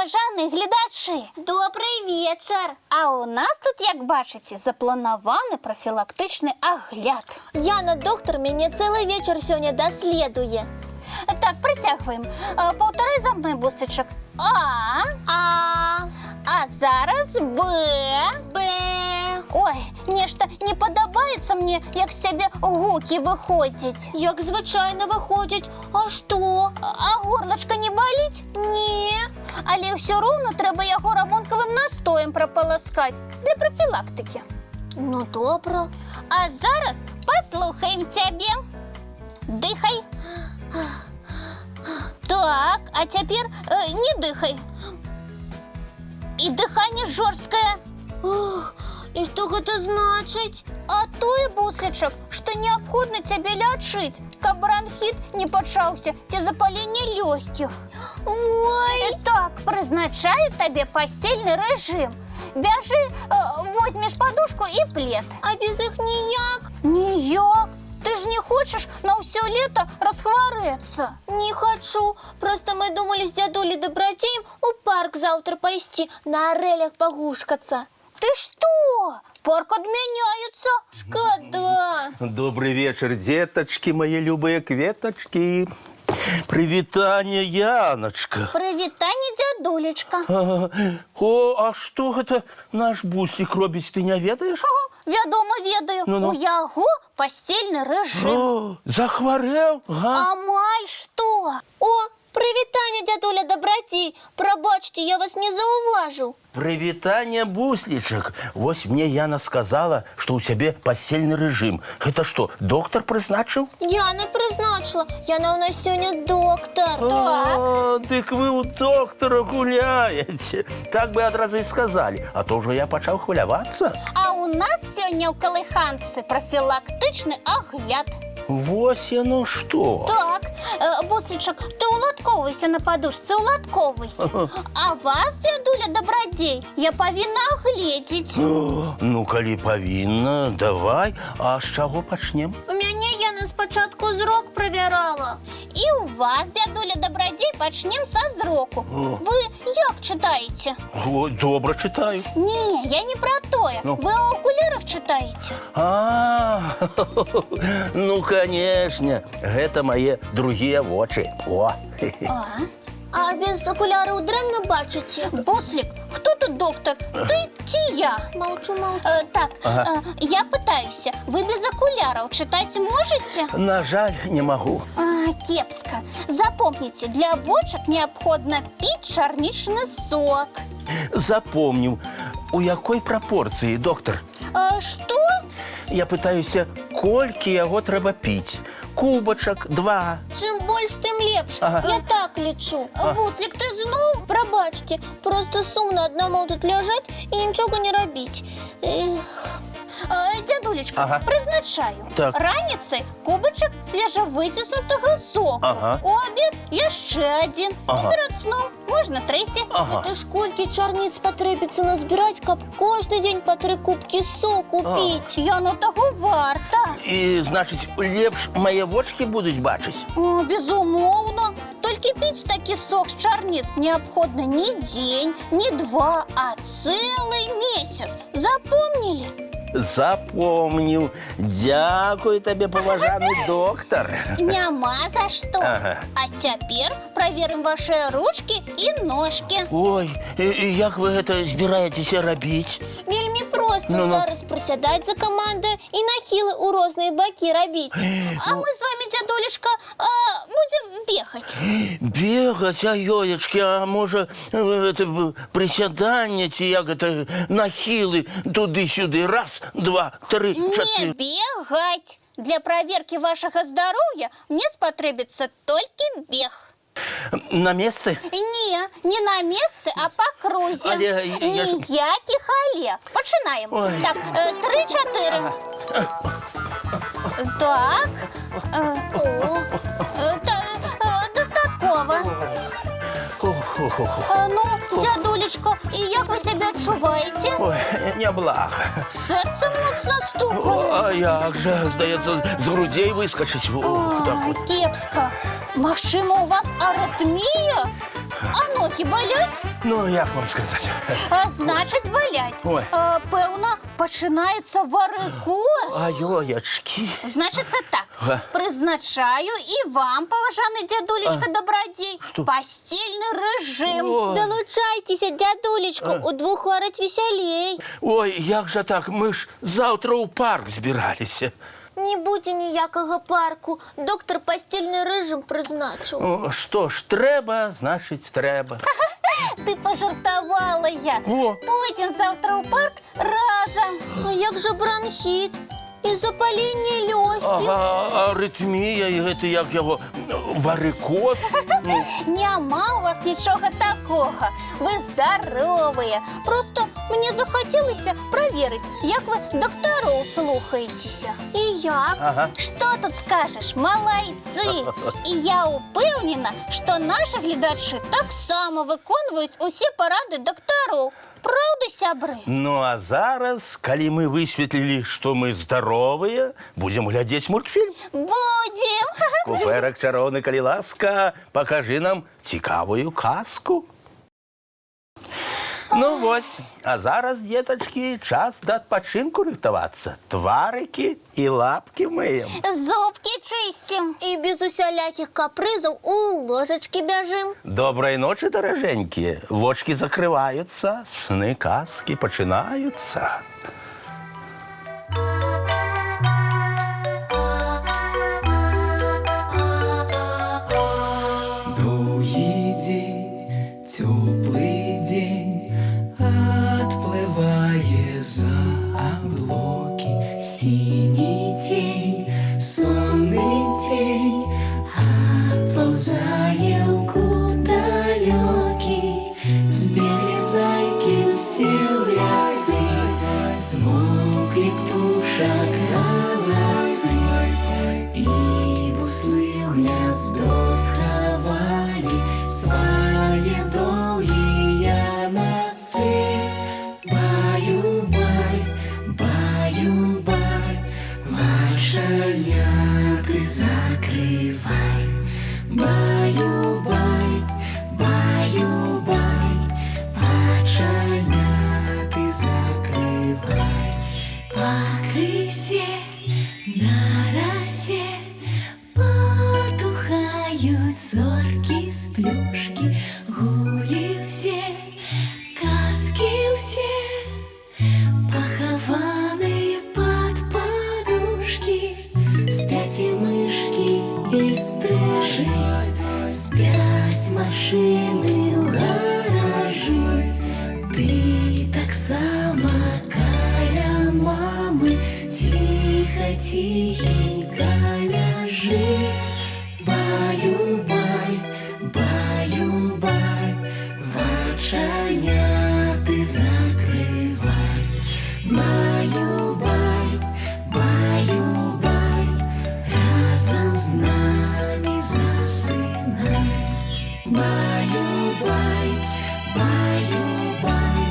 побажані глядачі! Добрий вечір! А у нас тут, як бачите, запланований профілактичний огляд. Яна, доктор, мене цілий вечір сьогодні дослідує. Так, притягуємо. Повторяй за мною, Бусичок. А зараз Б. Б. Ой, нечто не подобається мені, як з тебе гуки виходять. Як звичайно виходять. А що? А горлочко не болить? Ні. Але все одно треба його рабунковим настоєм прополоскати для профілактики. Ну, добре. А зараз послухаємо тебе. Дихай. Так, а теперь не дыхай. И дыхание жесткое. Ох, і що це значить? А то и, Бусличок, что необходимо тебе лечить, как бронхит не почался, те запаление легких. Ой. Итак, призначаю тебе постельный режим. Бяжи, возьмешь подушку и плед. А без їх ніяк? Ніяк. Ты же не хочешь на все лето расхвореться? Не хочу. Просто мы думали с дядулей Добродеем у парк завтра пойти, на орелях погушкаться. Ты что? Парк отменяется. Шкода. Добрый вечер, деточки, мои любые кветочки. Привитание, Яночка. Привітання, дядулечка. А что это наш Бусик робить, ты не ведаешь? Відомо ведаю, Ну-ну. у яго постельний режим. Захворел? А маль что? О, привітання, дядуля Добродей. Пробачте, я вас не зауважу. Привитание, Бусличек. Вот мне Яна сказала, что у тебя постельный режим. Это что, доктор призначил? Я не призначила. Яна у нас сьогодні доктор. Так вы у доктора гуляете. Так бы одразу и сказали. А то уже я почал хвилюваться. А у нас сьогодні у Колиханці профілактичний огляд. Вот оно что. Так, Бусличок, ти уладковуйся на подушці, уладковуйся. А вас, дядуля Добродей, я повинна огледіти. Ну, коли повинна, давай. А з чого почнем? У мене Яна спочатку зрок перевіряла. І у вас, дядуля Добродей, почнем со зроку. Ви як читаєте? Ой, добре читаю. Ні, я не про тое. Ну? Ви у окулярах читаєте? Ну, конечно, это мои другие очи. О. А без окулярів дренно бачите? Буслик, хто тут доктор? Ти чи я? Молчу. Так, я питаюся, ви без окулярів читати можете? На жаль, не могу. Кепсько. Запомните, для очок необходимо пить чорничний сок. Запомню. У якой пропорції, доктор? Що? Я питаюся, колькі його треба пить? Кубочок, 2. Чим більше, тим ліпше. Ага. Я так лічу. Буслик, ти знов? Пробачте, просто сумно одному тут лежать і нічого не робити. Дядулечка, Ага. призначаю. Так. Раніцей кубочок свіжовитиснутого соку. Ага. У обід ще один. Ага. Перед сном можна третій. Ага. Та скільки чорниць потребується назбирати, щоб кожен день по 3 кубки соку пити. Яно того варта. І, значить, лепш мої очки будуть бачити? Безумовно. Тільки пить такий сок з чорниць необходимо не день, не 2, а цілий місяць. Запомнили? Запомню. Дякую тобі, поважаний доктор. Нема за що. Ага. А тепер перевіримо ваші ручки і ножки. Ой, і як ви це збираєтеся робити? Вельми просто Ну-ну. зараз присідати за командою і нахили у різні боки робити. А мы с вами, дядулечка, будем бегать. Бігать, а йоечки, а може присядання ці, як це, нахили туди-сюди. Раз, 2, 3, 4. Не бегать. Для проверки вашего здоровья мне спотребится только бег. На місце? Не на месте, а по крузе. Але я ж- Ніяких але. Починаємо. Ой. Так, 3-4. Так. Достатково. Ну, дядулечко, і як ви себе відчуваєте? Ой, неблага. Серце моцно стукає. А як же, здається, з грудей вискочить. Ох, так. Ой, кепсько. Машина, у вас аритмія? А ноги болять? Ну, як вам сказати? А значить, болять. Ой. Певно, починається варикоз. Ай-ой-очки. Значить, це так. Ага. Призначаю і вам, поважаний дядулечка Добродій, Що? постільний режим. Ой. Долучайтеся, дядулечку, удвох говорить веселей. Ой, як же так? Ми ж завтра у парк збиралися. Не буде ніякого парку. Доктор постільний режим призначив. О, що ж, треба, значить, треба. Ти пожартувала я. О. Потім завтра у парк разом. А як же бронхіт? І запаління легких. Ага, аритмія, і це як його варикоз. Нема у вас нічого такого. Ви здорові. Просто мені захотілося перевірити, як ви докторів слухаєтеся. І як? Ага. Що тут скажеш, молодці! І я упевнена, що наші глядачі так само виконують усі поради докторів. Правда, сябри? Ну, а зараз, коли ми висвітлили, що ми здорові, будемо глядіти мультфільм. Будем! Куферок чаровний, коли ласка, покажи нам цікавую казку. Ну ось, а зараз, діточки, час до відпочинку рихтуватися. Тварики і лапки миємо. Зубки чистим. І без усіляких капризів у ложечки бяжим. Доброї ночі, дороженькі. Вочки закриваються, сни казки починаються. Долгий день, теплый день, отплывая за облаки. Синий тень, сонный тень, отползая в кут далекий. Сбегли зайки все в леске, смолкли птушек голосы. И буслы в гнездо сховали свои долгие носы. Баю-бай, баю-бай, вошаняты закрывай. Баю-бай, баю-бай, вошаняты закрывай. По крысе на росе потухают зорки с плюшки. Гули все, казки все, похованные под подушки. Спят и мышки, и стрижи, спят машины в гаражи. Ты так само каля мамы, тихо-тихенько ляжи. Баю-бай, баю-бай, вочаняты закрывай. Баю-бай, баю-бай, разом с нами засынай. Баю-бай, баю-бай,